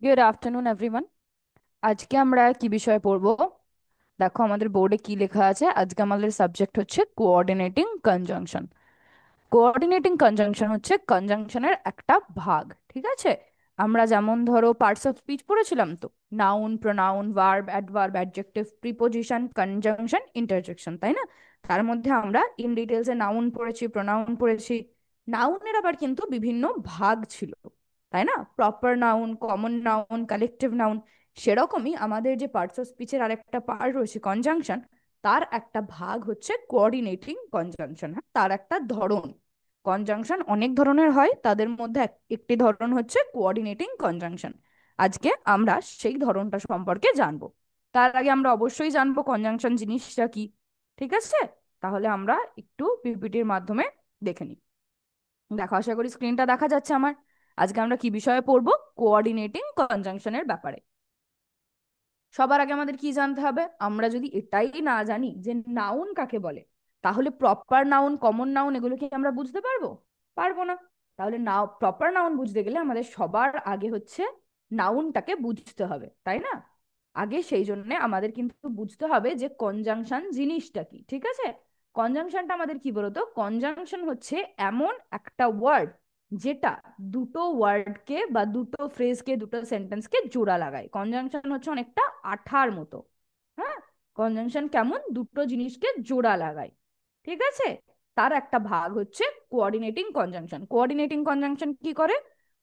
Good afternoon everyone. আজকে আমরা কি বিষয়ে পড়বো? দেখো আমাদের বোর্ডে কি লেখা আছে। আজকে আমাদের সাবজেক্ট হচ্ছে কোঅর্ডিনেটিং কনজাংশন। কোঅর্ডিনেটিং কনজাংশন হচ্ছে কনজাংশনের একটা ভাগ, ঠিক আছে? আমরা যেমন ধরো পার্টস অফ স্পিচ পড়েছিলাম তো, noun, pronoun, verb, adverb, adjective, preposition, conjunction, interjection, তাই না? তার মধ্যে আমরা ইন ডিটেলসে নাউন পড়েছি, প্রোনাউন পড়েছি। নাউনের আবার কিন্তু বিভিন্ন ভাগ ছিল, তাই না? Proper noun, common noun, collective noun. সেরকমই আমাদের যে পার্টস অফ স্পিচের আরেকটা পার্ট রয়েছে কনজাংশন, তার একটা ভাগ হচ্ছে কোঅর্ডিনেটিং কনজাংশন। হ্যাঁ, তার একটা ধরন। কনজাংশন অনেক ধরনের হয়, তাদের মধ্যে একটি ধরন হচ্ছে কোঅর্ডিনেটিং কনজাংশন। আজকে আমরা সেই ধরনটা সম্পর্কে জানবো। তার আগে আমরা অবশ্যই জানবো কনজাংশন জিনিসটা কি। ঠিক আছে, তাহলে আমরা একটু পিপিটির মাধ্যমে দেখে নিই। দেখো, আশা করি স্ক্রিনটা দেখা যাচ্ছে আমার। আজকে আমরা কি বিষয়ে পড়বো? কোঅর্ডিনেটিং কনজাংশনের ব্যাপারে। সবার আগে আমাদের কি জানতে হবে? আমরা যদি এটাই না জানি যে নাউন কাকে বলে, তাহলে প্রপার নাউন, কমন নাউন এগুলো কি আমরা বুঝতে পারবো? পারবো না। তাহলে প্রপার নাউন বুঝতে গেলে আমাদের সবার আগে হচ্ছে নাউনটাকে বুঝতে হবে, তাই না? আগে সেই জন্য আমাদের কিন্তু বুঝতে হবে যে কনজাংশন জিনিসটা কি, ঠিক আছে? কনজাংশনটা আমাদের কি বলতো? কনজাংশন হচ্ছে এমন একটা ওয়ার্ড যেটা দুটো ওয়ার্ডকে বা দুটো ফ্রেজকে, দুটো সেন্টেন্সকে জোড়া লাগায়। কনজাংশন হচ্ছে অনেকটা আঠার মতো। হ্যাঁ, কনজাংশন কেমন? দুটো জিনিসকে জোড়া লাগায়, ঠিক আছে? তার একটা ভাগ হচ্ছে কোঅর্ডিনেটিং কনজাংশন। কোঅর্ডিনেটিং কনজাংশন কি করে?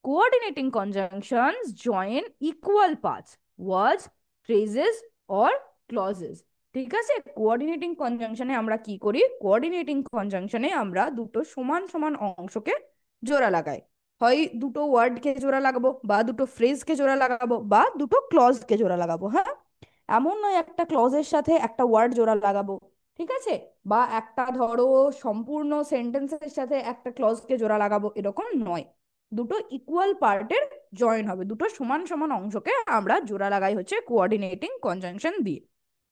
Coordinating conjunctions join equal parts, words, phrases or clauses. ঠিক আছে, কোঅর্ডিনেটিং কনজাংশনে আমরা কি করি? কোঅর্ডিনেটিং কনজাংশনে আমরা দুটো সমান সমান অংশকে জোড়া লাগাই। হয় দুটো ওয়ার্ডকে জোড়া লাগাবো, বা দুটো ফ্রেজকে জোড়া লাগাবো, বা দুটো ক্লজকে জোড়া লাগাবো। হ্যাঁ, এমন নয় একটা ক্লজের সাথে একটা ওয়ার্ড জোড়া লাগাবো, ঠিক আছে? বা একটা ধরো সম্পূর্ণ সেন্টেন্সের সাথে একটা ক্লজকে জোড়া লাগাবো, এরকম নয়। দুটো ইকুয়াল পার্টের জয়েন হবে, দুটো সমান সমান অংশকে আমরা জোড়া লাগাই হচ্ছে কোঅর্ডিনেটিং কনজাংশন দিয়ে।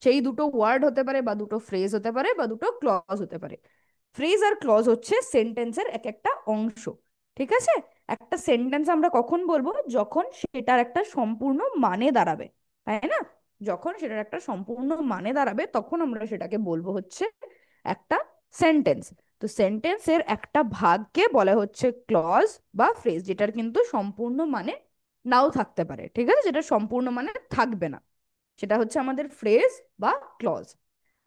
সেই দুটো ওয়ার্ড হতে পারে, বা দুটো ফ্রেজ হতে পারে, বা দুটো ক্লজ হতে পারে। ফ্রেজ আর ক্লজ হচ্ছে সেন্টেন্সের এক একটা অংশ, ঠিক আছে? একটা সেন্টেন্স আমরা কখন বলবো? যখন সেটার একটা সম্পূর্ণ মানে দাঁড়াবে, তাই না? যখন সেটার একটা সম্পূর্ণ মানে দাঁড়াবে তখন আমরা সেটাকে বলবো হচ্ছে একটা সেন্টেন্স। তো সেন্টেন্সের একটা ভাগকে বলা হচ্ছে ক্লজ বা ফ্রেজ, যেটার কিন্তু সম্পূর্ণ মানে নাও থাকতে পারে, ঠিক আছে? যেটা সম্পূর্ণ মানে থাকবে না, সেটা হচ্ছে আমাদের ফ্রেজ বা ক্লজ।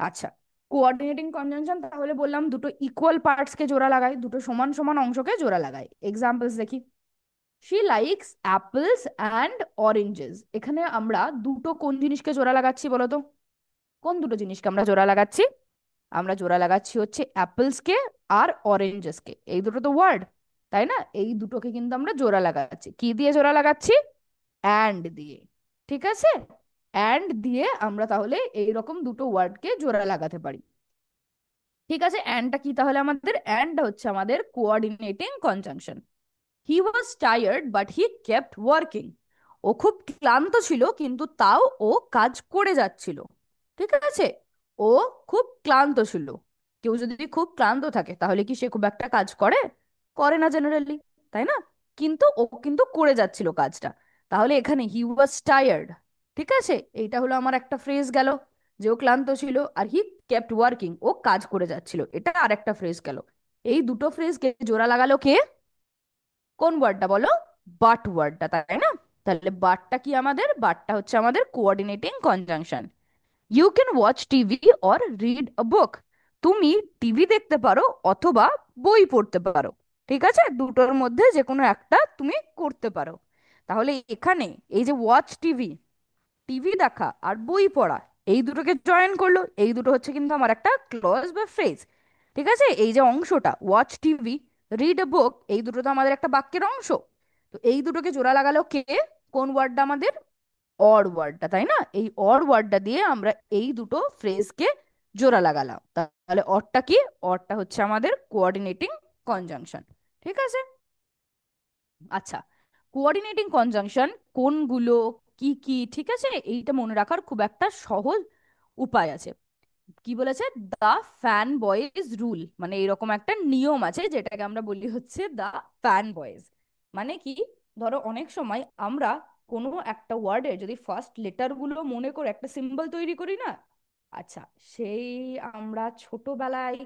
আচ্ছা, কোঅর্ডিনেটিং কনজাংশন তাহলে বললাম দুটো ইকুয়াল পার্টসকে জোড়া লাগায়, দুটো সমান সমান অংশকে জোড়া লাগায়। এক্সাম্পলস দেখি। She likes apples and oranges. এখানে আমরা দুটো কোন জিনিসকে জোড়া লাগাচ্ছি বলো তো? কোন দুটো জিনিসকে আমরা জোড়া লাগাচ্ছি? আমরা জোড়া লাগাচ্ছি হচ্ছে অ্যাপেলসকে আর অরেঞ্জেসকে। এই দুটো তো ওয়ার্ড, তাই না? এই দুটোকে কিন্তু আমরা জোড়া লাগাচ্ছি। কি দিয়ে জোড়া লাগাচ্ছি? অ্যান্ড দিয়ে, ঠিক আছে? অ্যান্ড দিয়ে আমরা তাহলে এইরকম দুটো ওয়ার্ডকে জোড়া লাগাতে পারি। ঠিক আছে, অ্যান্ডটা কি তাহলে? আমাদের অ্যান্ড হচ্ছে আমাদের coordinating conjunction. He was tired but he kept working. ও খুব ক্লান্ত ছিল কিন্তু তাও ও কাজ করে যাচ্ছিল, ঠিক আছে? ও খুব ক্লান্ত ছিল। কেউ যদি খুব ক্লান্ত থাকে তাহলে কি সে খুব একটা কাজ করে? করে না জেনারেলি, তাই না? কিন্তু ও কিন্তু করে যাচ্ছিল কাজটা। তাহলে এখানে হি ওয়াজ টায়ার্ড, ঠিক আছে? এইটা হলো আমার একটা ফ্রেজ গেল, যে ও ক্লান্ত ছিল। আর হি কেপ্ট ওয়ার্কিং, ও কাজ করে যাচ্ছিল, এটা আরেকটা ফ্রেজ গেল। এই দুটো ফ্রেজকে জোড়া লাগালো কে? কোন ওয়ার্ডটা বলো? বাট ওয়ার্ডটা, তাই না? তাহলে বাটটা কি আমাদের? বাটটা হচ্ছে আমাদের coordinating conjunction. You can watch TV or read a book. তুমি টিভি দেখতে পারো অথবা বই পড়তে পারো, ঠিক আছে? দুটোর মধ্যে যে কোনো একটা তুমি করতে পারো। তাহলে এখানে এই যে ওয়াচ টিভি, টিভি দেখা আর বই পড়া, এই দুটোকে জয়েন করলো, এই দুটো হচ্ছে কিন্তু আমার একটা ক্লজ বা ফ্রেজ, ঠিক আছে? এই যে অংশটা ওয়াচ টিভি, রিড এ বুক, এই দুটো তো আমাদের একটা বাক্যের অংশ। তো এই দুটোকে জোড়া লাগালো কে? কোন ওয়ার্ডটা আমাদের? অর ওয়ার্ডটা, তাই না? এই অর ওয়ার্ডটা দিয়ে আমরা এই দুটো ফ্রেজকে জোড়া লাগালাম। তাহলে অরটা কি? অরটা হচ্ছে আমাদের কোঅর্ডিনেটিং কনজাংশন, ঠিক আছে? আচ্ছা, কোঅর্ডিনেটিং কনজাংশন কোনগুলো, কি কি, ঠিক আছে? এইটা মনে রাখার খুব একটা সহজ উপায় আছে। কি বলেছে? দা ফ্যান বয়েজ রুল, মানে এরকম একটা নিয়ম আছে যেটাকে আমরা বলি হচ্ছে দা ফ্যান বয়েজ। মানে কি? ধরো অনেক সময় আমরা কোনো একটা ওয়ার্ডে যদি ফার্স্ট লেটার গুলো মনে করে একটা সিম্বল তৈরি করি না, আচ্ছা, সেই আমরা ছোটবেলায়,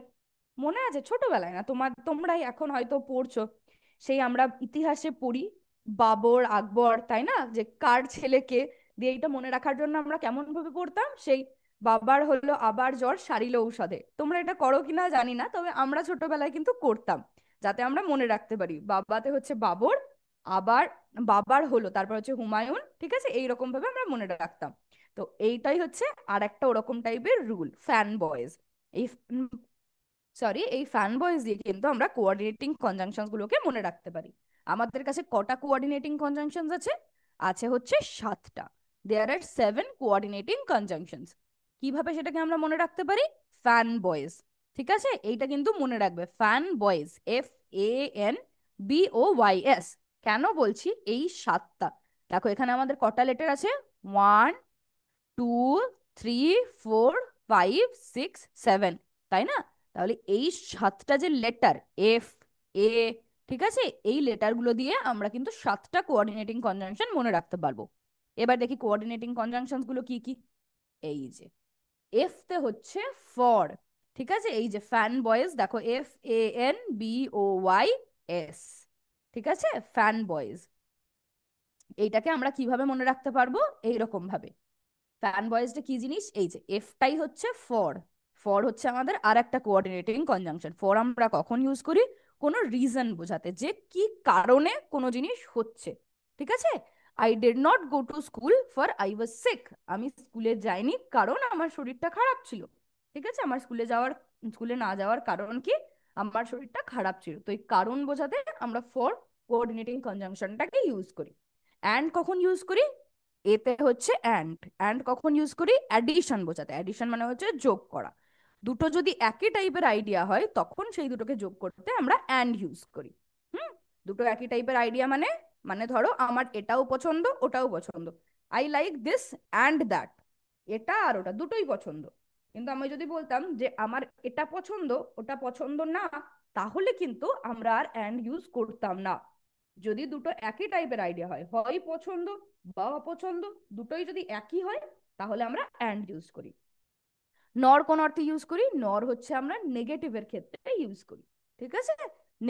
মনে আছে ছোটবেলায় না তোমরাই এখন হয়তো পড়ছো, সেই আমরা ইতিহাসে পড়ি বাবর আকবর, তাই না, যে কার ছেলেকে দিয়ে, এইটা মনে রাখার জন্য আমরা কেমন ভাবে পড়তাম, সেই বাবার হলো আবার জ্বর সারিল ঔষধে। তোমরা এটা করো কিনা জানি না, তবে আমরা ছোটবেলায় কিন্তু করতাম, যাতে আমরা মনে রাখতে পারি বাবাতে হচ্ছে বাবর, আবার বাবার হলো তারপর হচ্ছে হুমায়ুন, ঠিক আছে, এইরকম ভাবে আমরা মনে রাখতাম। তো এইটাই হচ্ছে আর একটা ওরকম টাইপের রুল, ফ্যান বয়েজ। এই সরি, এই ফ্যান বয়েজ দিয়ে কিন্তু আমরা কোঅর্ডিনেটিং কনজাংশনস গুলোকে মনে রাখতে পারি। আমাদের কাছে কটা কোঅর্ডিনেটিং কনজাংশনস আছে? আছে হচ্ছে 7টা। দেয়ার আর 7 কোঅর্ডিনেটিং কনজাংশনস। কিভাবে সেটাকে আমরা মনে রাখতে পারি? Fan boys. ঠিক আছে, এইটা কিন্তু মনে রাখবে, ফ্যান বয়েজ, FANBOYS। কেন বলছি এই 7টা? দেখো এখানে আমাদের কটা লেটার আছে? 1 2 3 4 5 6 7, তাই না? তাহলে এই 7টা যে লেটার, FA, ঠিক আছে, এই লেটার গুলো দিয়ে আমরা কিন্তু 7টা কোঅর্ডিনেটিং কনজাংশন মনে রাখতে পারবো। এবার দেখি কোঅর্ডিনেটিং কনজাংশন গুলো কি কি। এই যে এফ তে হচ্ছে ফর, ঠিক আছে, এই যে ফ্যান বয়েজ, দেখো FANBOYS, ঠিক আছে, ফ্যান বয়েজ। এইটাকে আমরা কিভাবে মনে রাখতে পারবো? এইরকম ভাবে, ফ্যান বয়েজটা কি জিনিস, এই যে এফটাই হচ্ছে ফর। ফর হচ্ছে আমাদের আর একটা কোঅর্ডিনেটিং কনজাংশন। ফর আমরা কখন ইউজ করি? কোনো রিজন বোঝাতে, যে কি কারণে কোনো জিনিস হচ্ছে, ঠিক আছে। I did not go to school for I was sick. আমি স্কুলে যাইনি কারণ আমার শরীরটা খারাপ ছিল, ঠিক আছে। আমার স্কুলে না যাওয়ার কারণ কি? আমার শরীরটা খারাপ ছিল। তো এই কারণ বোঝাতে আমরা ফর কোঅর্ডিনেটিং কনজাংশনটাকে ইউজ করি। অ্যান্ড কখন ইউজ করি? এতে হচ্ছে অ্যান্ড কখন ইউজ করি? অ্যাডিশন বোঝাতে। অ্যাডিশন মানে হচ্ছে যোগ করা। দুটো যদি একই টাইপের আইডিয়া হয় তখন সেই দুটোকে যোগ করতে আমরা অ্যান্ড ইউজ করি। হুম। দুটো একই টাইপের আইডিয়া মানে, ধরো আমার এটাও পছন্দ ওটাও পছন্দ, I like this and that, এটা আর ওটা দুটোই পছন্দ। কিন্তু আমি যদি বলতাম যে আমার এটা পছন্দ ওটা পছন্দ না, তাহলে কিন্তু আমরা আর অ্যান্ড ইউজ করতাম না। যদি দুটো একই টাইপের আইডিয়া হয়, হয় পছন্দ বা অপছন্দ, দুটোই যদি একই হয়, তাহলে আমরা অ্যান্ড ইউজ করি। নর কোন অর্থে ইউজ করি? নর হচ্ছে আমরা নেগেটিভের ক্ষেত্রে ইউজ করি, ঠিক আছে।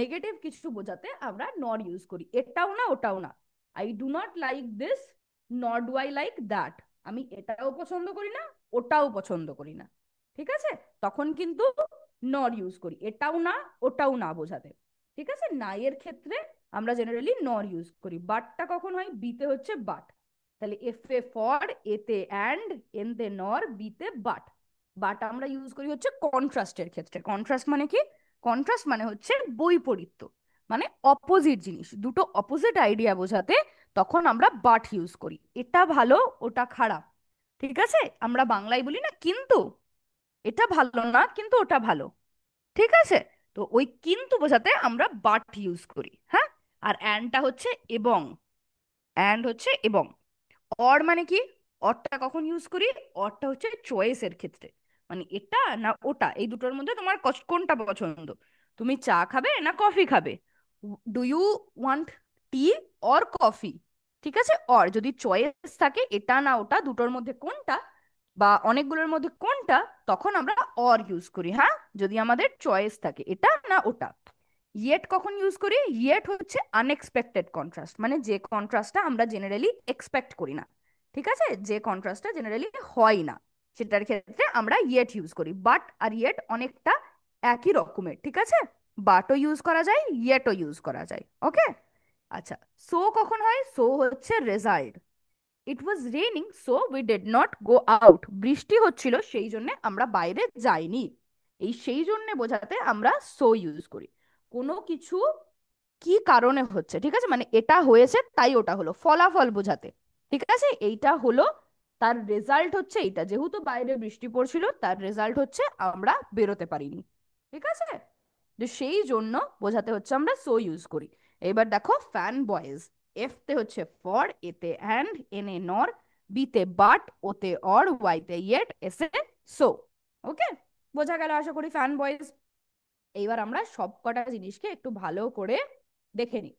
নেগেটিভ কিছু বোঝাতে আমরা নর ইউজ করি, এটাও না ওটাও না। I do not like this নর ডু আই লাইক দ্যাট। আমি এটাও পছন্দ করি না ওটাও পছন্দ করি না, ঠিক আছে। তখন কিন্তু নর ইউজ করি, এটাও না ওটাও না বোঝাতে, ঠিক আছে। না এর ক্ষেত্রে আমরা জেনারেলি নর ইউজ করি। বাটটা কখন হয়? বিতে হচ্ছে বাট। তাহলে এফ এ ফর, এতে অ্যান্ড, এনতে নর, বিতে বাট। বাট আমরা ইউজ করি হচ্ছে কন্ট্রাস্টের ক্ষেত্রে। কন্ট্রাস্ট মানে কি? কন্ট্রাস্ট মানে হচ্ছে বৈপরীত্য, মানে অপোজিট জিনিস, দুটো অপোজিট আইডিয়া বোঝাতে তখন আমরা বাট ইউজ করি। এটা ভালো ওটা খারাপ, ঠিক আছে। আমরা বাংলায় বলি না কিন্তু, এটা ভালো না কিন্তু ওটা ভালো, ঠিক আছে। তো ওই কিন্তু বোঝাতে আমরা বাট ইউজ করি, হ্যাঁ। আর অ্যান্ডটা হচ্ছে এবং, অ্যান্ড হচ্ছে এবং। অর মানে কি? অরটা কখন ইউজ করি? অরটা হচ্ছে চয়েসের ক্ষেত্রে, মানে এটা না ওটা, এই দুটোর মধ্যে তোমার কোনটা পছন্দ, তুমি চা খাবে না কফি খাবে, do you want tea or coffee, ঠিক আছে। অর যদি চয়েস থাকে এটা না ওটা দুটোর মধ্যে কোনটা, বা অনেকগুলোর মধ্যে কোনটা, তখন আমরা অর ইউজ করি, হ্যাঁ, যদি আমাদের চয়েস থাকে এটা না ওটা। ইয়েট কখন ইউজ করি? ইয়েট হচ্ছে আনএক্সপেক্টেড কন্ট্রাস্ট, মানে যে কন্ট্রাস্টটা আমরা জেনারেলি এক্সপেক্ট করি না, ঠিক আছে, যে কন্ট্রাস্টটা জেনারেলি হয় না, সেটার ক্ষেত্রে আমরা ইয়েট ইউজ করি। বাট আর ইয়েট অনেকটা একই রকমের, ঠিক আছে। বাটও ইউজ করা যায়, ইয়েটও ইউজ করা যায়, ওকে। আচ্ছা, সো কখন হয়? সো হচ্ছে result. It was raining so we did not go out. বৃষ্টি হচ্ছিল সেই জন্য আমরা বাইরে যাইনি। এই সেই জন্য বোঝাতে আমরা সো ইউজ করি। কোনো কিছু কি কারণে হচ্ছে, ঠিক আছে, মানে এটা হয়েছে তাই ওটা হলো, ফলাফল বোঝাতে, ঠিক আছে। এইটা হলো, তার রেজাল্ট হচ্ছে এইটা, যেহেতু বাইরে বৃষ্টি পড়ছিল তার রেজাল্ট হচ্ছে আমরা বেরোতে পারিনি, ঠিক আছে। তো সেই জন্য বোঝাতে হচ্ছে আমরা সো ইউজ করি। এবার দেখো ফ্যান বয়েজ। এফ তে হচ্ছে ফর, এতে অ্যান্ড, এনে নর, বিতে বাট, ওতে অর, ওয়াইতে ইয়েট, এসে সো। ওকে, বোঝা গেল আশা করি ফ্যান বয়েজ। এইবার আমরা সব কটা জিনিসকে একটু ভালো করে দেখে নিই।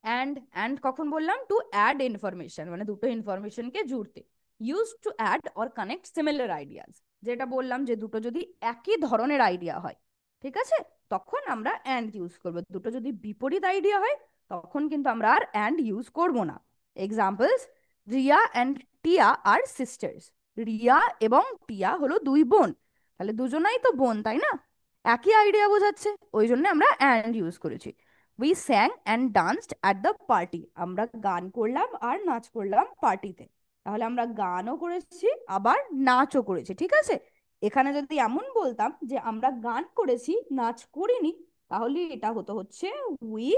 অ্যান্ড কখন বললাম? টু অ্যাড ইনফরমেশন, মানে দুটো ইনফরমেশনকে জুড়তে। Use to add or connect similar ideas, যেটা বললাম যে দুটো যদি একই ধরনের আইডিয়া হয়, ঠিক আছে, তখন আমরা অ্যান্ড ইউজ করবো। দুটো যদি বিপরীত আইডিয়া হয় তখন কিন্তু আমরা আর অ্যান্ড ইউজ করব না। এক্সাম্পলস: রিয়া অ্যান্ড টিয়া আর সিস্টার্স। রিয়া এবং টিয়া হলো দুই বোন, তাহলে দুজনাই তো বোন, তাই না? একই আইডিয়া বোঝাচ্ছে, ওই জন্য আমরা অ্যান্ড ইউজ করেছি। We স্যাং and danced at the party. আমরা গান করলাম আর নাচ করলাম পার্টিতে। তাহলে আমরা গানও করেছি আবার নাচও করেছি, ঠিক আছে। এখানে যদি এমন বলতাম যে আমরা গান করেছি নাচ করিনি, তাহলে এটা হতো হচ্ছে we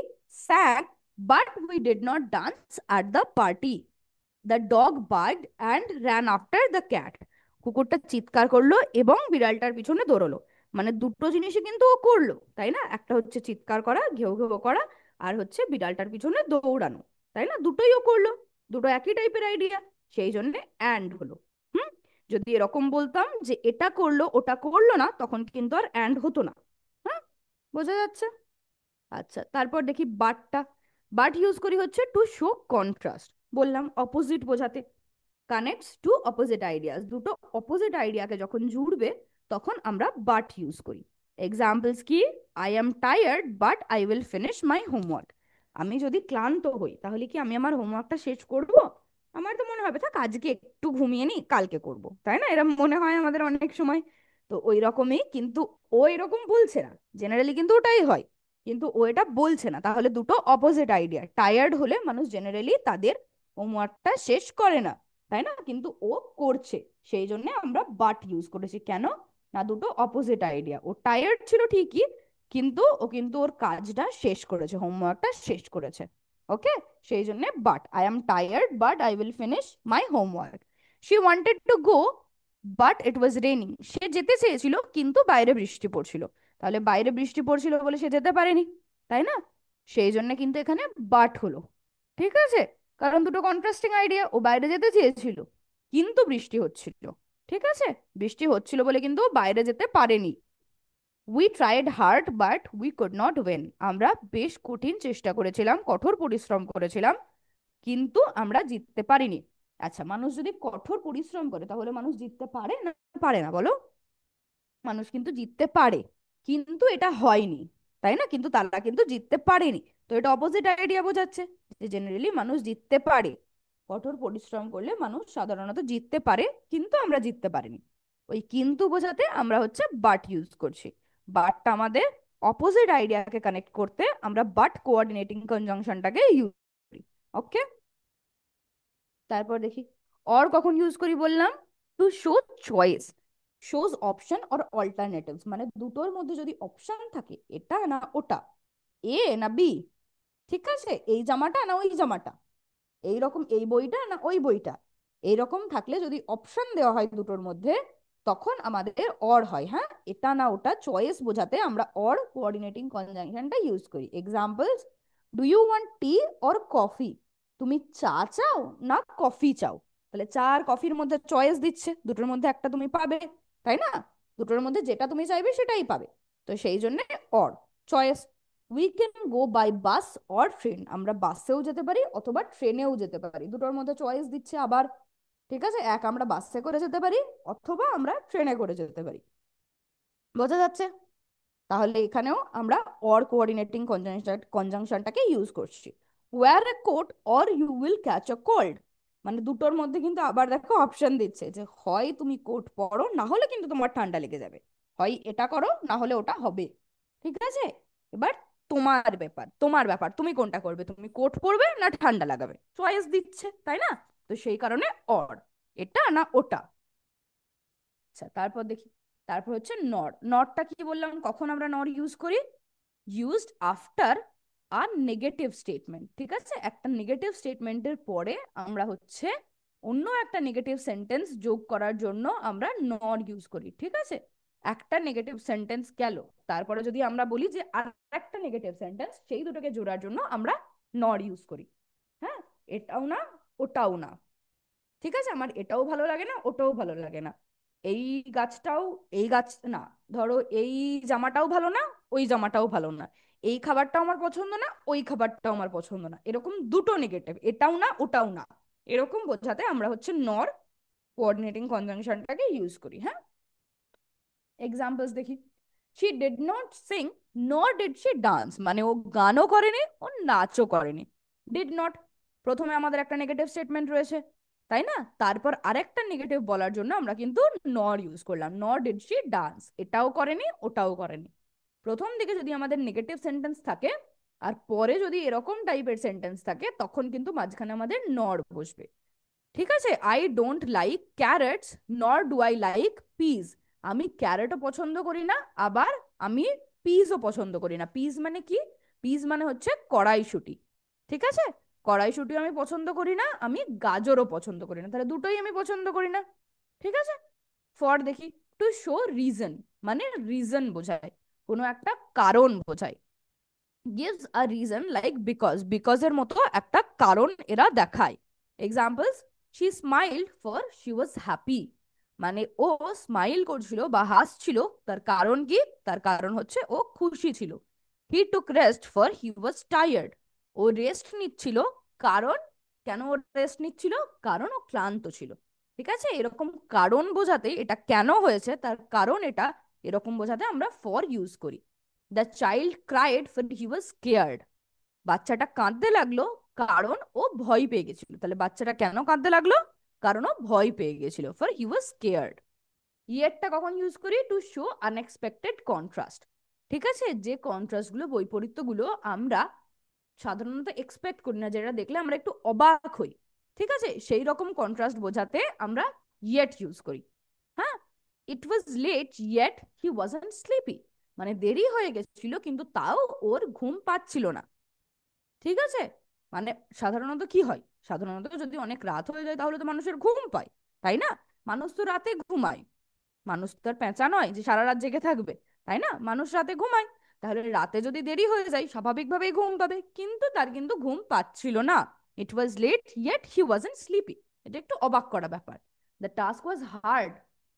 sang but we did not dance at the party. The dog barked and ran after the cat. কুকুরটা চিৎকার করলো এবং বিড়ালটার পিছনে দৌড়লো। মানে দুটো জিনিসই কিন্তু ও করলো, তাই না? একটা হচ্ছে চিৎকার করা, ঘেউ ঘেউ করা, আর হচ্ছে বিড়ালটার পিছনে দৌড়ানো, তাই না? দুটোই ও করলো, দুটো একই টাইপের আইডিয়া, সেই জন্য অ্যান্ড হলো। হুম। যদি এরকম বলতাম যে এটা করলো ওটা করলো না, তখন কিন্তু আর অ্যান্ড হতো না। হ্যাঁ, বোঝা যাচ্ছে? আচ্ছা, তারপর দেখি বাটটা। বাট ইউজ করি হচ্ছে টু শো কন্ট্রাস্ট, বললাম অপোজিট বোঝাতে। কানেক্টস টু অপোজিট আইডিয়াস, দুটো অপোজিট আইডিয়াকে যখন জুড়বে তখন আমরা বাট ইউজ করি। এক্সাম্পলস কি? I am tired but I will finish my homework. আমি যদি ক্লান্ত হই তাহলে কি আমি আমার হোমওয়ার্কটা শেষ করব? আমার তো মনে হবে থাক আজকে একটু ঘুমিয়ে নি, কালকে করব, তাই না? এরকম মনে হয় আমাদের অনেক সময়। তো ওই রকমই কিন্তু ও এরকম বলছে না, জেনারেলি কিন্তু ওটাই হয়, কিন্তু ও এটা বলছে না। তাহলে দুটো অপোজিট আইডিয়া। টায়ার্ড হলে মানুষ জেনারেলি তাদের হোমওয়ার্কটা শেষ করে না, তাই না? কিন্তু ও করছে, সেই জন্য আমরা বাট ইউজ করেছি। কেন না? দুটো অপোজিট আইডিয়া। ও টায়ার্ড ছিল ঠিকই, কিন্তু ও কিন্তু ওর কাজটা শেষ করেছে, হোমওয়ার্কটা শেষ করেছে। ওকে, সেই জন্য but. I am tired but I will finish my homework. She wanted to go but it was raining. সে যেতে চেয়েছিল কিন্তু বাইরে বৃষ্টি পড়ছিল। তাহলে বাইরে বৃষ্টি পড়ছিল বলে সে যেতে পারেনি, তাই না? সেই জন্য কিন্তু এখানে বাট হলো, ঠিক আছে। কারণ দুটো কন্ট্রাস্টিং আইডিয়া, ও বাইরে যেতে চেয়েছিল কিন্তু বৃষ্টি হচ্ছিল, ঠিক আছে। বৃষ্টি হচ্ছিল বলে কিন্তু ও বাইরে যেতে পারেনি। We tried hard but we could not win. আমরা বেশ কঠিন চেষ্টা করেছিলাম, কঠোর পরিশ্রম করেছিলাম, কিন্তু আমরা জিততে পারিনি। আচ্ছা, মানুষ যদি কঠোর পরিশ্রম করে তাহলে মানুষ জিততে পারে না? পারে না বলো? মানুষ কিন্তু জিততে পারে, কিন্তু এটা হয়নি, তাই না? কিন্তু তারা কিন্তু জিততে পারেনি। তো এটা অপোজিট আইডিয়া বোঝাচ্ছে যে জেনারেলি মানুষ জিততে পারে, কঠোর পরিশ্রম করলে মানুষ সাধারণত জিততে পারে, কিন্তু আমরা জিততে পারিনি। ওই কিন্তু বোঝাতে আমরা হচ্ছে বাট ইউজ করছি। বাটটা আমাদের অপোজিট আইডিয়াকে কানেক্ট করতে আমরা বাট কোঅর্ডিনেটিং কনজাংশনটাকে ইউজ করি। ওকে, তারপর দেখি অর কখন ইউজ করি বললাম? To show choice. Shows option or alternatives, মানে দুটোর মধ্যে যদি অপশন থাকে, এটা না ওটা, এ না বি, ঠিক আছে, এই জামাটা না ওই জামাটা, এই রকম এই বইটা না ওই বইটা, এইরকম থাকলে যদি অপশন দেওয়া হয় দুটোর মধ্যে, তখন আমাদের অর হয়। হ্যাঁ, এটা না ওটা চয়েস বোঝাতে আমরা অর কোঅর্ডিনেটিং কনজাংশনটা ইউজ করি। Examples: do you want tea or coffee? তুমি চা চাও না কফি চাও? তাহলে চা আর কফির মধ্যে চয়েস দিচ্ছে, দুটোর মধ্যে একটা তুমি পাবে, তাই না? দুটোর মধ্যে যেটা তুমি চাইবে সেটাই পাবে। তো সেই জন্য or, choice. We can go by bus or train. আমরা বাসেও যেতে পারি অথবা ট্রেনেও যেতে পারি, দুটোর মধ্যে চয়েস দিচ্ছে আবার, ঠিক আছে। এক আমরা বাসে করে যেতে পারি অথবা আমরা ট্রেনে করে যেতে পারি, বোঝা যাচ্ছে? তাহলে এখানেও আমরা অর কোঅর্ডিনেটিং কনজাংশনটাকে ইউজ করছি। Wear a coat or you will catch a cold. মানে দুটোর মধ্যে কিন্তু আবার দেখো অপশন দিচ্ছে যে হয় তুমি কোট পরো, না হলে কিন্তু তোমার ঠান্ডা লেগে যাবে। হয় এটা করো, না হলে ওটা হবে, ঠিক আছে। এবার তোমার ব্যাপার, তোমার ব্যাপার, তুমি কোনটা করবে, তুমি কোট পরবে না ঠান্ডা লাগাবে, চয়েস দিচ্ছে, তাই না? তো সেই কারণে অর, এটা না ওটা। আচ্ছা, তারপর দেখি, তারপর হচ্ছে নট। নটটা কি বললাম? কখন আমরা নট ইউজ করি? ইউজড আফটার আর নেগেটিভ স্টেটমেন্ট, ঠিক আছে। একটা নেগেটিভ স্টেটমেন্টের পরে আমরা হচ্ছে অন্য একটা নেগেটিভ সেন্টেন্স যোগ করার জন্য আমরা নট ইউজ করি, ঠিক আছে। একটা নেগেটিভ সেন্টেন্স গেল, তারপরে যদি আমরা বলি যে আর একটা নেগেটিভ সেন্টেন্স, সেই দুটোকে জোড়ার জন্য আমরা নট ইউজ করি। হ্যাঁ, এটাও না ওটাও না, ঠিক আছে। আমার এটাও ভালো লাগে না ওটাও ভালো লাগে না, এই গাছটাও, এই গাছ না, ধরো এই জামাটাও ভালো না ওই জামাটাও ভালো না, এই খাবারটাও আমার পছন্দ না, ওই খাবারটাও আমার পছন্দ না, এরকম দুটো নেগেটিভ, এটাও না ওটাও না, এরকম বোঝাতে আমরা হচ্ছে নর কোঅর্ডিনেটিং কনজাংশনটাকে ইউজ করি। হ্যাঁ, এক্সাম্পলস দেখি। শি ডিড নট সিং নর ডিড শি ডান্স, মানে ও গানও করেনি ও নাচও করেনি। ডিড নট, প্রথমে আমাদের একটা নেগেটিভ স্টেটমেন্ট রয়েছে, তাই না? তারপর আরেকটা নেগেটিভ বলার জন্য আমরা কিন্তু নর ইউজ করলাম, নর ডিড শি ডান্স, এটাও করেনি ওটাও করেনি। প্রথম দিকে যদি আমাদের নেগেটিভ সেন্টেন্স থাকে আর পরে যদি এরকম টাইপের সেন্টেন্স থাকে, তখন কিন্তু মাঝখানে আমাদের নর বসবে। ঠিক আছে, আই ডোন্ট লাইক ক্যারেটস নর ডু আই লাইক পিস। আমি ক্যারেটও পছন্দ করি না, আবার আমি পিসও পছন্দ করি না। পিস মানে কি? পিস মানে হচ্ছে কড়াইশুঁটি। ঠিক আছে, কড়াইশুঁটিও আমি পছন্দ করি না, আমি গাজরও পছন্দ করি না, তাহলে দুটোই আমি পছন্দ করি না। ঠিক আছে, ফর দেখি। টু শো রিজন, মানে রিজন বোঝায়, কোনো একটা কারণ বোঝায়। gives a reason like because এর মতো একটা কারণ এরা দেখায়। Examples, she smiled for she was happy, মানে ও স্মাইল করছিল বা হাসছিল, তার কারণ কি? তার কারণ হচ্ছে ও খুশি ছিল। he took rest for he was tired, ও রেস্ট নিচ্ছিল, কারণ কেন ও রেস্ট নিচ্ছিল? কারণ ও ক্লান্ত ছিল। ঠিক আছে, এরকম কারণ বোঝাতে, এটা কেন হয়েছে তার কারণ এটা, এরকম বোঝাতে আমরা ফর ইউজ করি। The child cried for he was scared, বাচ্চাটা কাঁদতে লাগলো কারণ ও ভয় পেয়ে গেছিল। তাহলে বাচ্চাটা কেন কাঁদতে লাগলো? কারণ ও ভয় পেয়ে গেছিল, ফর হি ওয়াজ স্কেয়ার্ড। ইয়েরটা কখন ইউজ করি? To show unexpected contrast. ঠিক আছে, যে কন্ট্রাস্ট গুলো, বৈপরীত্য গুলো আমরা সাধারণত এক্সপেক্ট করি না, যেটা দেখলে আমরা একটু অবাক হই, ঠিক আছে, সেই রকম কন্ট্রাস্ট বোঝাতে আমরা ইয়েট ইউজ করি। হ্যাঁ, it was late yet he wasn't sleepy, মানে দেরি হয়ে গেছিল কিন্তু তাও ওর ঘুম পাচ্ছিল না। ঠিক আছে, মানে সাধারণত কি হয়, সাধারণত যদি অনেক রাত হয়ে যায় তাহলে তো মানুষের ঘুম পায়, তাই না? মানুষ তো রাতে ঘুমায়, মানুষ তো আর পেঁচা নয় যে সারা রাত জেগে থাকবে, তাই না? মানুষ রাতে ঘুমায়, তাহলে রাতে যদি দেরি হয়ে যায় স্বাভাবিকভাবেই ঘুম পাবে, কিন্তু তার কিন্তু ঘুম পাচ্ছিল না। It was late yet he wasn't sleepy, এটা একটু অবাক করা ব্যাপার। দ্য টাস্ক ওয়াজ হার্ড,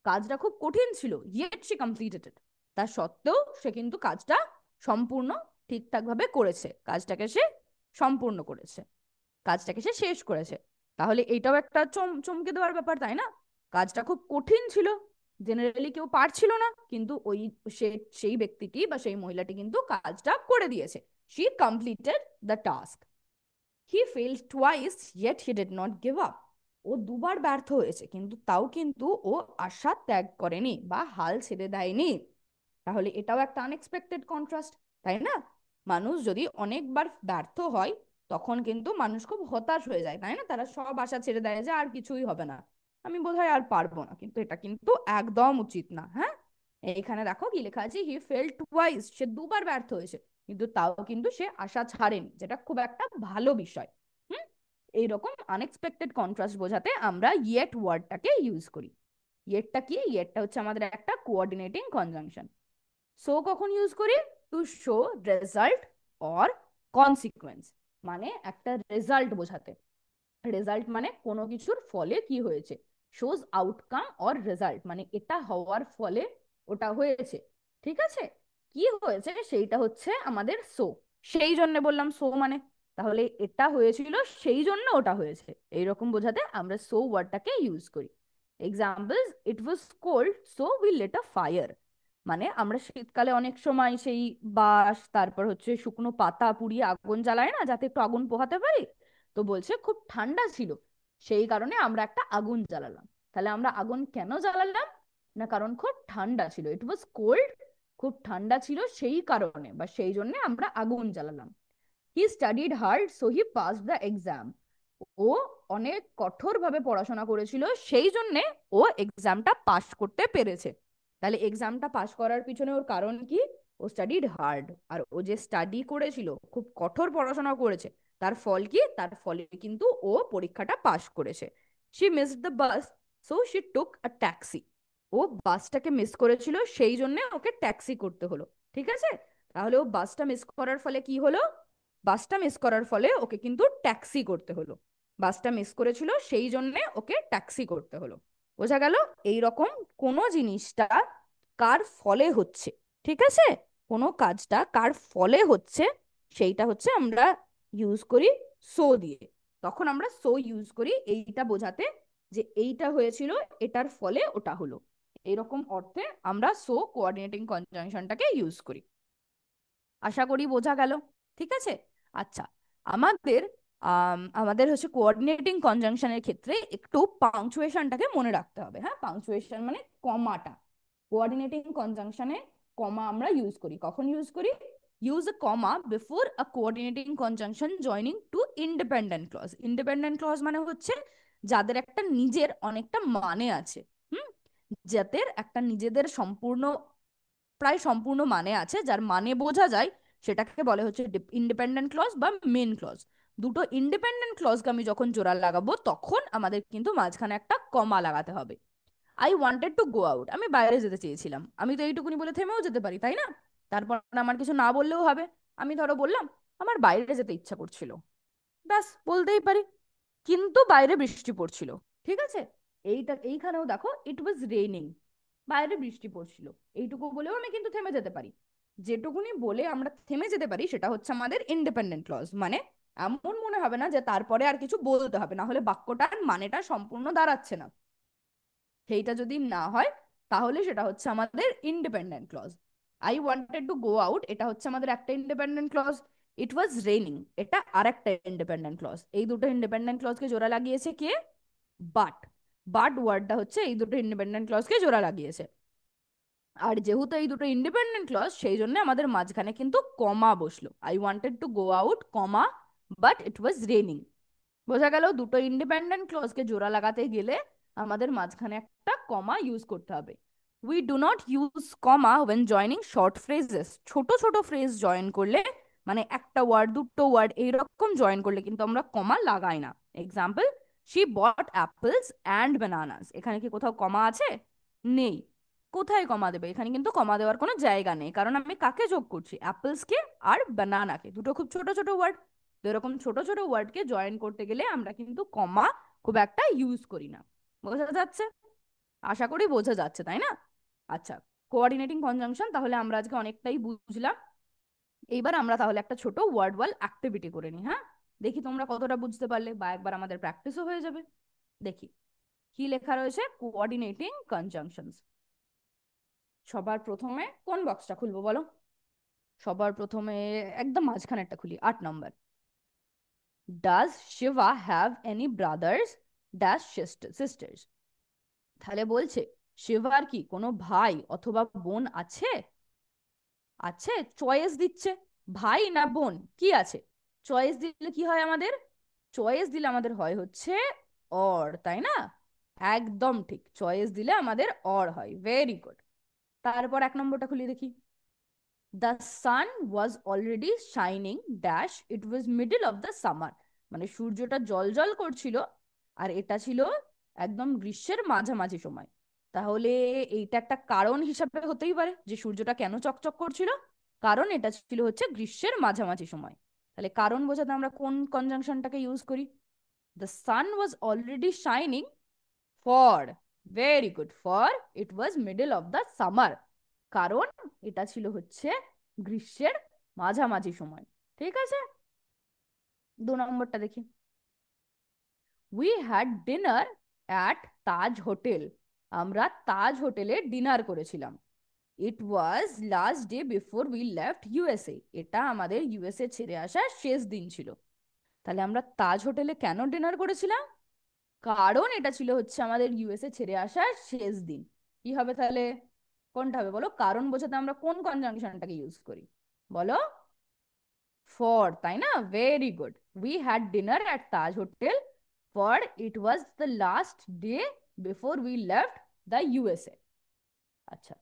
কাজটা খুব কঠিন ছিল, ইয়েট শি কমপ্লিটেড ইট, তা সত্ত্বেও সে কিন্তু কাজটা সম্পূর্ণ ঠিকঠাক ভাবে করেছে, কাজটাকে সে সম্পূর্ণ করেছে, কাজটাকে সে শেষ করেছে। তাহলে এটাও একটা চমকে দেওয়ার ব্যাপার, তাই না? কাজটা খুব কঠিন ছিল, জেনারেলি কেউ পারছিল না, কিন্তু ওই সে সেই ব্যক্তিটি বা সেই মহিলাটি কিন্তু কাজটা করে দিয়েছে। She completed the task. He failed twice yet he did not give up, ও দুবার ব্যর্থ হয়েছে কিন্তু তাও কিন্তু ও আশা ত্যাগ করেনি বা হাল ছেড়ে দেয়নি। তাহলে এটাও একটা আনএক্সপেক্টেড কন্ট্রাস্ট, তাই না? মানুষ যদি অনেকবার ব্যর্থ হয় তখন কিন্তু মানুষ খুব হতাশ হয়ে যায়, তাই না? তারা সব আশা ছেড়ে দেয় যে আর কিছুই হবে না, আমি বোধহয় আর পারবো না, কিন্তু এটা কিন্তু একদম উচিত না। হ্যাঁ, এইখানে দেখো কি লেখা আছে, হি ফেল টুয়াইস, সে দুবার ব্যর্থ হয়েছে কিন্তু তাও কিন্তু সে আশা ছাড়েনি, যেটা খুব একটা ভালো বিষয়। হুম, এইরকম আনএক্সপেক্টেড কন্ট্রাস্ট বোঝাতে আমরা ইয়েট ওয়ার্ডটাকে ইউজ করি। ইয়েটটা কি? ইয়েটটা হচ্ছে আমাদের একটা কোঅর্ডিনেটিং কনজাংশন। সো কখন ইউজ করি? To show result or consequence, মানে একটা রেজাল্ট বোঝাতে। রেজাল্ট মানে কোনো কিছুর ফলে কি হয়েছে, শোজ আউটকাম অর রেজাল্ট, মানে এটা হওয়ার ফলে ওটা হয়েছে। ঠিক আছে, কি হয়েছে সেইটা হচ্ছে আমাদের সো, সেই জন্য বললাম সো মানে, তাহলে এটা হয়েছিল সেই জন্য ওটা হয়েছে, এইরকম বোঝাতে আমরা সো ওয়ার্ডটাকে ইউজ করি। Examples, it was cold so we late a fire, মানে আমরা শীতকালে অনেক সময় সেই বাঁশ তারপর হচ্ছে শুকনো পাতা পুড়িয়ে আগুন জ্বালায় না, যাতে একটু আগুন পোহাতে পারি। তো বলছে খুব ঠান্ডা ছিল সেই কারণে আমরা একটা আগুন জ্বালালাম। তাহলে আমরা আগুন কেন জ্বালালাম? না কারণ খুব ঠান্ডা ছিল, ইট ওয়াজ কোল্ড, খুব ঠান্ডা ছিল সেই কারণে বা সেই জন্য আমরা আগুন জ্বালালাম। He studied hard so he pass the exam, ও অনেক কঠোর ভাবে পড়াশোনা করেছিল সেই জন্যে ও এক্সামটা পাস করতে পেরেছে। তাহলে এক্সামটা পাস করার পিছনে ওর কারণ কি? ও স্টাডিড হার্ড, আর ও যে স্টাডি করেছিল, খুব কঠোর পড়াশোনা করেছে, তার ফল কি? তার ফলে কিন্তু ও পরীক্ষাটা পাস করেছে। She missed the bus so she took a taxi, ও বাসটাকে মিস করেছিল সেই জন্য ওকে ট্যাক্সি করতে হলো। ঠিক আছে, তাহলে ও বাসটা মিস করার ফলে কি হলো? বাসটা মিস করার ফলে ওকে কিন্তু ট্যাক্সি করতে হলো, বাসটা মিস করেছিল সেই জন্য ওকে ট্যাক্সি করতে হলো। বোঝা গেল? এইরকম কোনো জিনিসটা কার ফলে হচ্ছে, ঠিক আছে, কোনো কাজটা কার ফলে হচ্ছে সেইটা হচ্ছে আমরা ইউজ করি সো দিয়ে। তখন আমরা সো ইউজ করি এইটা বোঝাতে যে এইটা হয়েছিল, এটার ফলে ওটা হলো, এরকম অর্থে আমরা সো কোঅর্ডিনেটিং কনজাংশনটাকে ইউজ করি। আশা করি বোঝা গেল। ঠিক আছে। আচ্ছা, আমাদের আমাদের হচ্ছে কোঅর্ডিনেটিং কনজাংশনের ক্ষেত্রে একটু পাংচুয়েশনটাকে মনে রাখতে হবে। হ্যাঁ, পাংচুয়েশন মানে কমাটা। কোঅর্ডিনেটিং কনজাংশনে কমা আমরা ইউজ করি। কখন ইউজ করি? Use a comma before a coordinating conjunction joining two independent clause. Independent clause মানে হচ্ছে যাদের একটা নিজের অনেকটা মানে আছে। হুম, যাদের একটা নিজেদের সম্পূর্ণ, প্রায় সম্পূর্ণ মানে আছে, যার মানে বোঝা যায়, সেটাকে বলে হচ্ছে ইন্ডিপেন্ডেন্ট ক্লজ বা মেন ক্লজ। দুটো ইন্ডিপেন্ডেন্ট ক্লজকে আমি যখন জোড়া লাগাবো তখন আমাদের কিন্তু মাঝখানে একটা কমা লাগাতে হবে। I wanted to go out, আমি বাইরে যেতে চেয়েছিলাম, আমি তো এইটুকুনি বলে থেমেও যেতে পারি, তাই না? তারপর আমার কিছু না বললেও হবে। আমি ধরো বললাম আমার বাইরে যেতে ইচ্ছা করছিল, ব্যাস বলতেই পারি। কিন্তু বাইরে বৃষ্টি পড়ছিল। ঠিক আছে। এইখানেও দেখো ইট ওয়াজ রেইনিং, বাইরে বৃষ্টি পড়ছিল, এইটুকু বলেও আমি কিন্তু থেমে যেতে পারি। যেটুকুনি বলে আমরা থেমে যেতে পারি সেটা হচ্ছে আমাদের ইন্ডিপেন্ডেন্ট ক্লজ। মানে এমন মনে হবে না যে তারপরে আর কিছু বলতে হবে, না হলে বাক্যটার মানেটা সম্পূর্ণ দাঁড়াচ্ছে না। সেইটা যদি না হয় তাহলে সেটা হচ্ছে আমাদের independent clause. I wanted to go out, এটা হচ্ছে আমাদের একটা independent clause. It was raining, এটা আরেকটা ইন্ডিপেন্ডেন্ট ক্লজ। এই দুটো ইন্ডিপেন্ডেন্ট ক্লজকে জোড়া লাগিয়েছে কে? বাট। বাট ওয়ার্ডটা হচ্ছে এই দুটো ইন্ডিপেন্ডেন্ট ক্লজকে জোড়া লাগিয়েছে। আর যেহেতু এই দুটো ইন্ডিপেন্ডেন্ট ক্লজ সেই জন্য আমাদের মাঝখানে কিন্তু কমা বসলো। I wanted to go out comma but it was raining. বোঝা গেল? দুটো ইন্ডিপেন্ডেন্ট ক্লজকে জোড়া লাগাতে গেলে আমাদের মাঝখানে একটা কমা ইউজ করতে হবে। We do not use comma when joining short phrases. ছোট ছোট ফ্রেজ জয়েন করলে, মানে একটা ওয়ার্ড দুটো ওয়ার্ড এইরকম জয়েন করলে কিন্তু আমরা কমা লাগাই না। Example, she bought apples and bananas. এখানে কি কোথাও কমা আছে? নেই। কোথায় কমা দেবে? এখানে কিন্তু কমা দেওয়ার কোনো জায়গা নেই, কারণ আমি কাকে যোগ করছি? অ্যাপেলসকে আর বানানাকে, দুটো খুব ছোট ছোট ওয়ার্ড। তো এরকম ছোট ছোট ওয়ার্ডকে জয়েন করতে গেলে আমরা কিন্তু কমা খুব একটা ইউজ করি না। বোঝা যাচ্ছে? আশা করি বোঝা যাচ্ছে, তাই না? আচ্ছা, কোঅর্ডিনেটিং কনজাংশন তাহলে আমরা আজকে অনেকটাই বুঝলাম। এইবার আমরা তাহলে একটা ছোট ওয়ার্ড ওয়াল অ্যাক্টিভিটি করে নিই। হ্যাঁ, দেখি তোমরা কতটা বুঝতে পারলে, বা একবার আমাদের প্র্যাকটিসও হয়ে যাবে। দেখি কি লেখা রয়েছে কোঅর্ডিনেটিং কনজাংশনস। সবার প্রথমে কোন বক্সটা খুলবো বলো? সবার প্রথমে একদম মাঝখানেরটা খুলি, 8 নম্বর। Does Shiva have any brothers dash sisters. তাহলে বলছে শিবার কি কোনো ভাই অথবা বোন আছে? আছে, চয়েস দিচ্ছে। ভাই না বোন, কি আছে? চয়েস দিলে কি হয় আমাদের? চয়েস দিলে আমাদের হয় হচ্ছে অর, তাই না? একদম ঠিক, চয়েস দিলে আমাদের অর হয়। Very good. তারপর 1 নম্বরটা খুলি দেখি। The sun was already shining dash it was middle of the summer. মানে সূর্যটা জল জল করছিল, আর এটা ছিল একদম গ্রীষ্মের মাঝামাঝি সময়। তাহলে এইটা একটা কারণ হিসাবে হতেই পারে যে সূর্যটা কেন চকচক করছিল, কারণ এটা ছিল হচ্ছে গ্রীষ্মের মাঝামাঝি সময়। তাহলে কারণ বোঝাতে আমরা কোন কনজাংশনটাকে ইউজ করি? The sun was already shining for, very good, for it was middle of the summer. কারণ এটা ছিল হচ্ছে গ্রীষ্মের মাঝামাঝি সময়। ঠিক আছে। 2 নম্বরটা দেখি। We had dinner at Taj hotel. আমরা তাজ হোটেলে ডিনার করেছিলাম। It was last day before we left USA. এটা আমাদের ইউএসএ ছেড়ে আসার শেষ দিন ছিল। তাহলে আমরা তাজ হোটেলে কেন ডিনার করেছিলাম? কারণ এটা ছিল হচ্ছে আমাদের ইউএসএ ছেড়ে আসার শেষ দিন। কি হবে তাহলে? কোনটা হবে বলো? কারণ বোঝাতে আমরা কোন কনজাংশনটাকে ইউজ করি বলো? ফর, তাই না? Very good. We had dinner at Taj hotel for it was the last day before we left the USA. আচ্ছা,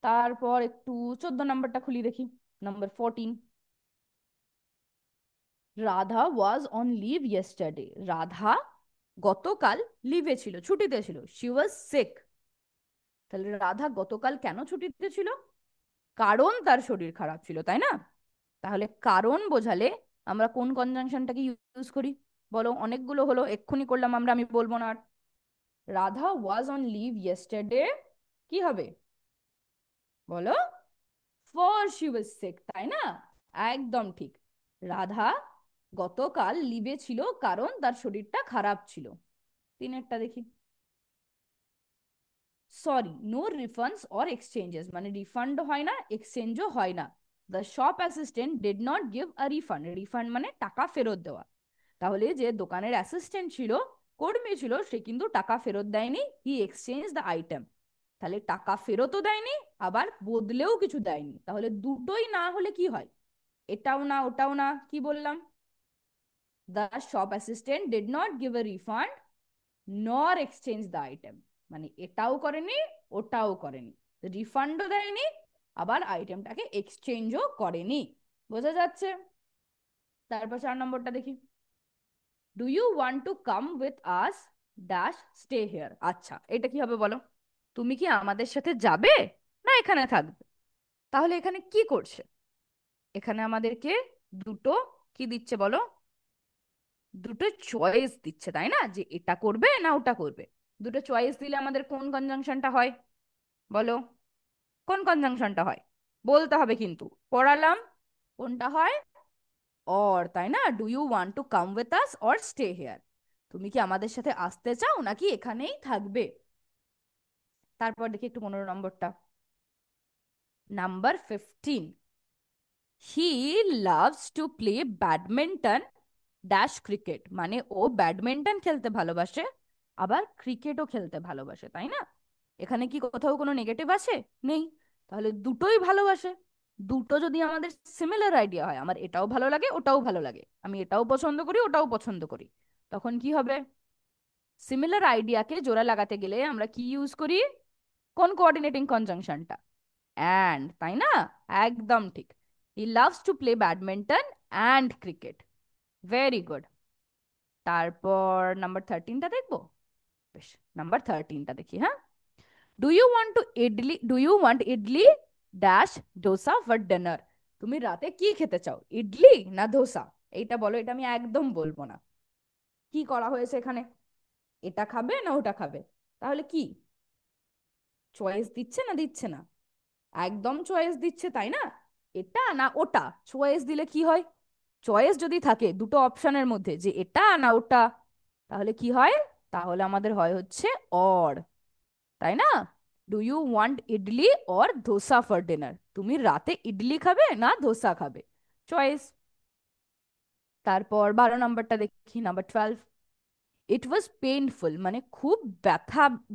তারপর একটু 14 নম্বরটা খুলি দেখি। Number 14। Radha was on leave yesterday. Radha গতকাল লিভে ছিল, ছুটিতে ছিল। She was sick. তাহলে রাধা গতকাল কেন ছুটিতে ছিল? কারণ তার শরীর খারাপ ছিল, তাই না? তাহলে কারণ বোঝালে আমরা কোন কনজাংশনটাকে ইউজ করি বলো? অনেকগুলো হলো, এক্ষুনি করলাম আমরা, আমি বলবো না আর। Radha was on leave yesterday, কি হবে বলো? ফর শি ওয়াজ সিক, তাই না? একদম ঠিক। রাধা গতকাল লিভে ছিল কারণ তার শরীরটা খারাপ ছিল। তিনেরটা দেখি। Sorry, no refunds or exchanges, মানে রিফান্ডও হয় না, এক্সচেঞ্জও হয় না। The shop assistant did not give a refund, refund মানে টাকা ফেরত দেওয়া। তাহলে যে দোকানের অ্যাসিস্ট্যান্ট ছিল, কর্মী ছিল, সে কিন্তু টাকা ফেরত দেয়নি। হি এক্সচেঞ্জ দ্য আইটেম। তাহলে টাকা ফেরতও দেয়নি, আবার বদলেও কিছু দেয়নি। তাহলে দুটোই না হলে কি হয়? এটাও না ওটাও না, কি বললাম? The shop assistant did not give a refund নর এক্সচেঞ্জ দ্য আইটেম, মানে এটাও করেনি ওটাও করেনি, রিফান্ডও দেয়নি, আবার আইটেমটাকে এক্সচেঞ্জও করেনি। বোঝা যাচ্ছে? তারপর 4 নম্বরটা দেখি। Do you want to come with us dash stay here. আচ্ছা, এটা কি হবে বলো? তুমি কি আমাদের সাথে যাবে, না এখানে থাকবে? তাহলে এখানে কি করছে? এখানে আমাদেরকে দুটো কি দিচ্ছে বলো? দুটো চয়েস দিচ্ছে, তাই না? যে এটা করবে না ওটা করবে। দুটো চয়েস দিলে আমাদের কোন কনজাংশনটা হয় বলো? কোন কনজাংশনটা হয়? বলতে হবে কিন্তু, পড়ালাম। কোনটা হয়? অর, তাই না? Do you want to come with us or stay here, তুমি কি আমাদের সাথে আসতে চাও নাকি এখানেই থাকবে? তারপর দেখি একটু 15 নম্বরটা। Number 15, he loves to play badminton dash cricket, মানে ও ব্যাডমিন্টন খেলতে ভালোবাসে, আবার ক্রিকেটও খেলতে ভালোবাসে, তাই না? এখানে কি কোথাও কোনো নেগেটিভ আছে? নেই। তাহলে দুটোই ভালোবাসে। দুটো যদি আমাদের সিমিলার আইডিয়া হয়, আমার এটাও ভালো লাগে ওটাও ভালো লাগে, আমি এটাও পছন্দ করি ওটাও পছন্দ করি, তখন কি হবে? সিমিলার আইডিয়াকে জোড়া লাগাতে গেলে আমরা কি ইউজ করি? কোন কোঅর্ডিনেটিং কনজাংশনটা? অ্যান্ড, তাই না? একদম ঠিক। He loves to play badminton and cricket. Very good. তারপর নাম্বার 13টা দেখবো। বেশ, নাম্বার 13টা দেখি, হ্যাঁ। Do you want idli dash dosa for dinner, তুমি রাতে কি খেতে চাও, ইডলি না ধোসা? এইটা বলো, এটা আমি একদম বলবো না। কি করা হয়েছে এখানে? এটা খাবে না ওটা খাবে? তাহলে কি চয়েস দিচ্ছে না দিচ্ছে না? একদম চয়েস দিচ্ছে, তাই না? এটা না ওটা, চয়েস দিলে কি হয়? চয়েস যদি থাকে দুটো অপশনের মধ্যে যে এটা না ওটা, তাহলে কি হয়? তাহলে আমাদের হয় হচ্ছে অর, তাই না? Do you want idli or dosa for dinner, তুমি রাতে ইডলি খাবে না ধোসা খাবে? চয়েস। তারপর 12 নম্বরটা দেখি, নাম্বার 12, ইট ওয়াজ পেইনফুল, মানে খুব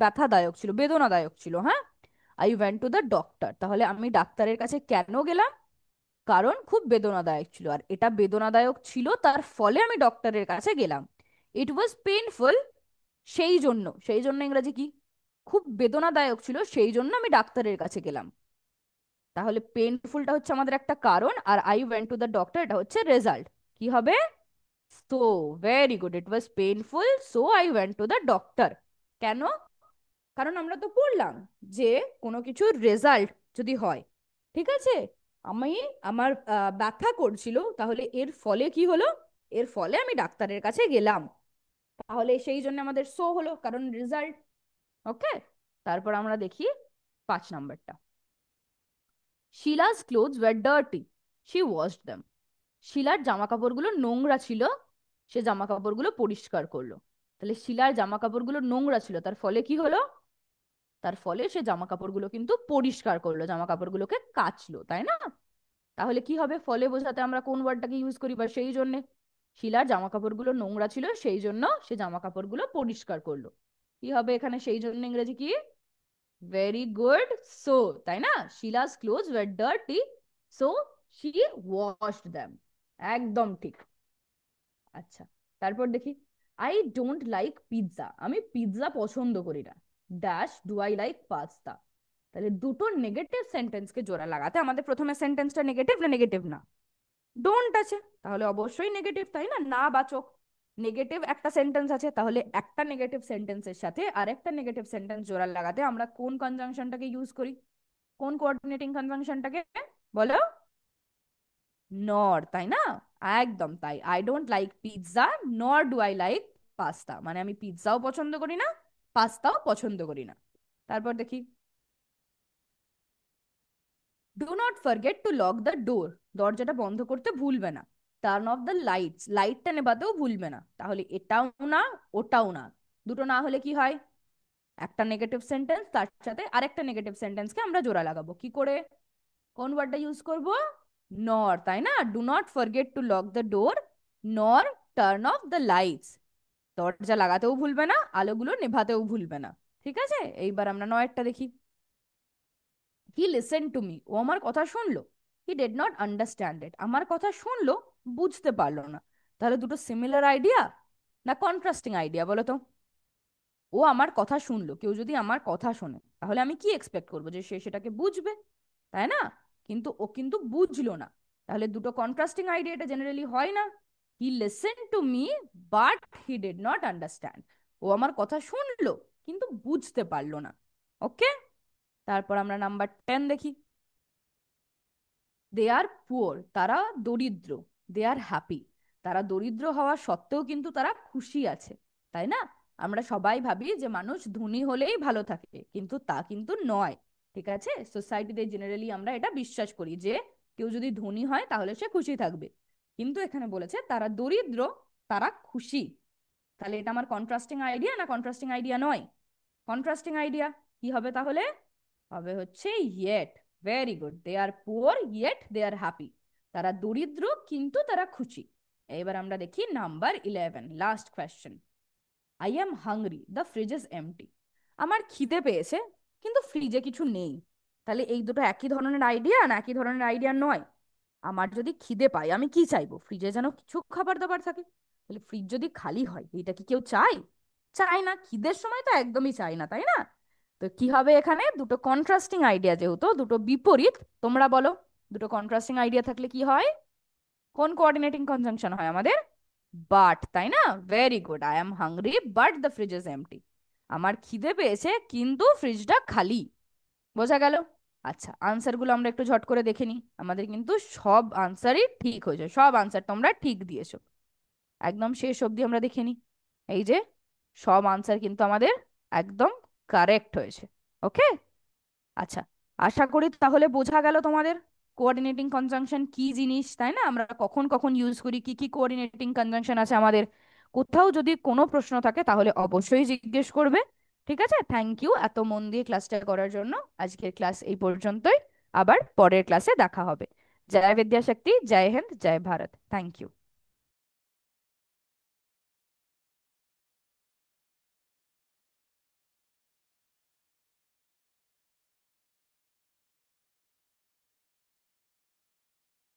ব্যথাদায়ক ছিল, বেদনাদায়ক ছিল, হ্যাঁ। I went to the doctor, তাহলে আমি ডাক্তারের কাছে কেন গেলাম? কারণ খুব বেদনাদায়ক ছিল, আর এটা বেদনাদায়ক ছিল তার ফলে আমি ডক্টরের কাছে গেলাম। ইট ওয়াজ পেইনফুল, সেই জন্য ইংরেজি কি? খুব বেদনাদায়ক ছিল সেই জন্য আমি ডাক্তারের কাছে গেলাম। তাহলে পেইনফুলটা হচ্ছে আমাদের একটা কারণ, আর I went to the doctor এটা হচ্ছে রেজাল্ট। কি হবে? So, very good, it was painful so I went to the doctor. কেন? কারণ আমরা তো পড়লাম যে কোনো কিছুর রেজাল্ট যদি হয়, ঠিক আছে, আমি আমার ব্যথা করছিল, তাহলে এর ফলে কি হলো? এর ফলে আমি ডাক্তারের কাছে গেলাম। তাহলে সেই জন্য আমাদের সো হলো, কারণ রেজাল্ট। ওকে। তারপর আমরা দেখি 5 নম্বরটা। Sheela's clothes were dirty, she washed them, শিলার জামা কাপড়গুলো নোংরা ছিল, সে জামা কাপড়গুলো পরিষ্কার করলো। তাহলে শিলার জামা কাপড়গুলো নোংরা ছিল, তার ফলে কি হলো? তার ফলে সে জামা কাপড়গুলো কিন্তু পরিষ্কার করলো, জামা কাপড়গুলোকে কাচলো, তাই না? তাহলে কি হবে? ফলে বোঝাতে আমরা কোন ওয়ার্ডটাকে ইউজ করি? বা সেই জন্য, শিলার জামা কাপড়গুলো নোংরা ছিল সেই জন্য সে জামা কাপড়গুলো পরিষ্কার করলো। কি হবে এখানে সেই জন্য ইংরেজি কি? Very good. সো, তাই না? Sheela's clothes were dirty so she washed them. একদম ঠিক। আচ্ছা, তারপর দেখি। আই ডোন্ট লাইক পিৎজা, আমি পিৎজা পছন্দ করি না, dash do I like pasta. তাহলে দুটো নেগেটিভ সেন্টেন্সকে জোড়া লাগাতে আমাদের প্রথমে সেন্টেন্সটা নেগেটিভ না নেগেটিভ না? ডোন্ট আছে, তাহলে অবশ্যই নেগেটিভ, তাই না? না বাচক নেগেটিভ একটা সেন্টেন্স আছে, তাহলে একটা নেগেটিভ সেন্টেন্সের সাথে আরেকটা নেগেটিভ সেন্টেন্স জোড়া লাগাতে আমরা কোন কনজাংশনটাকে ইউজ করি? কোন কোঅর্ডিনেটিং কনজাংশনটাকে বলো? নর, তাই না? একদম তাই। আই ডোন্ট লাইক পিৎজা নর ডু আই লাইক পাস্তা, মানে আমি পিৎজাও পছন্দ করি না, পাস্তাও পছন্দ করি না। তারপর দেখি do not forget to lock the door, দরজাটা বন্ধ করতে ভুলবে না। টার্ন অফ দ্য লাইটস, লাইটটা নেভাতেও ভুলবে না। তাহলে এটাও না, ওটাও না। দুটো না হলে কি হয়? একটা নেগেটিভ সেন্টেন্স, তার সাথে আরেকটা নেগেটিভ সেন্টেন্সকে আমরা জোড়া লাগাবো কি করে? কোন ওয়ার্ডটা ইউজ করব? নর, তাই না? Do not forget to lock the door, নর টার্ন অফ দ্য লাইটস। দরজা লাগাতেও ভুলবে না, আলোগুলো নেভাতেও ভুলবে না। ঠিক আছে, এইবার আমরা নয়েরটা দেখি। হি লিসেন টু মি, ও আমার কথা শুনলো। হি ডিড নট আন্ডারস্ট্যান্ড ইট, আমার কথা শুনলো, বুঝতে পারলো না। তাহলে দুটো সিমিলার আইডিয়া না কন্ট্রাস্টিং আইডিয়া, বলো তো? ও আমার কথা শুনলো, কেউ যদি আমার কথা শোনে তাহলে আমি কি এক্সপেক্ট করবো? যে সে সেটাকে বুঝবে, তাই না? কিন্তু ও কিন্তু বুঝলো না। তাহলে দুটো কন্ট্রাস্টিং আইডিয়া, এটা জেনারেলি হয় না? He listen to me but he did not understand, ও আমার কথা শুনলো কিন্তু বুঝতে পারলো না। ওকে, তারপর আমরা নাম্বার 10 দেখি। দে আর পুয়ার, তারা দরিদ্র। দে আর হ্যাপি, তারা দরিদ্র হওয়া সত্ত্বেও কিন্তু তারা খুশি আছে, তাই না? আমরা সবাই ভাবি যে মানুষ ধনী হলেই ভালো থাকে, কিন্তু তা কিন্তু নয়। ঠিক আছে, সোসাইটিতে জেনারেলি আমরা এটা বিশ্বাস করি যে কেউ যদি ধনী হয় তাহলে সে খুশি থাকবে। কিন্তু এখানে বলেছে তারা দরিদ্র, তারা খুশি। তাহলে এটা আমার কন্ট্রাস্টিং আইডিয়া না কন্ট্রাস্টিং আইডিয়া নয়? Contrasting idea. কি হবে তাহলে? হবে হচ্ছে yet. Very good, they are poor yet they are happy, তারা দরিদ্র কিন্তু তারা খুশি। এবার আমরা দেখি number 11, last question. I am hungry, the fridge is empty. আমার খিদে পেয়েছে কিন্তু ফ্রিজে কিছু নেই। তাহলে এই দুটো একই ধরনের আইডিয়া না একই ধরনের আইডিয়া নয়? আমার যদি খিদে পায় আমি কি চাইবো? ফ্রিজে যেন কিছু খাবার দাবার থাকে। তাহলে ফ্রিজ যদি খালি হয় এটা কি কেউ চায়? চায় না, খিদের সময় তো একদমই চায় না, তাই না? তো কি হবে এখানে? দুটো কন্ট্রাস্টিং আইডিয়া, যেহেতু দুটো বিপরীত, তোমরা বলো দুটো কন্ট্রাস্টিং আইডিয়া থাকলে কি হয়? কোন কোঅর্ডিনেটিং কনজাংশন হয় আমাদের? বাট, তাই না? Very good, I am hungry but the fridge is empty. আমার খিদে পেয়েছে কিন্তু ফ্রিজটা খালি। বোঝা গেল? আচ্ছা, আনসার গুলো আমরা একটু ঝট করে দেখে নিই। আমাদের কিন্তু সব আনসারই ঠিক হয়েছে, সব আনসার তোমরা ঠিক দিয়েছো। একদম শেষ অবধি আমরা দেখে নিই। এই যে সব আনসার কিন্তু আমাদের একদম কারেক্ট হয়েছে। ওকে, আচ্ছা, আশা করি তাহলে বোঝা গেল তোমাদের কোঅর্ডিনেটিং কনজাংশন কি জিনিস, তাই না? আমরা কখন কখন ইউজ করি, কি কি কোঅর্ডিনেটিং কনজাংশন আছে আমাদের। কোথাও যদি কোনো প্রশ্ন থাকে তাহলে অবশ্যই জিজ্ঞেস করবে। ঠিক আছে, থ্যাংক ইউ এত মন দিয়ে ক্লাসটা করার জন্য। আজকের ক্লাস এই পর্যন্তই, আবার পরের ক্লাসে দেখা হবে। জয় বিদ্যাশক্তি, জয় হিন্দ, জয় ভারত, থ্যাংক ইউ।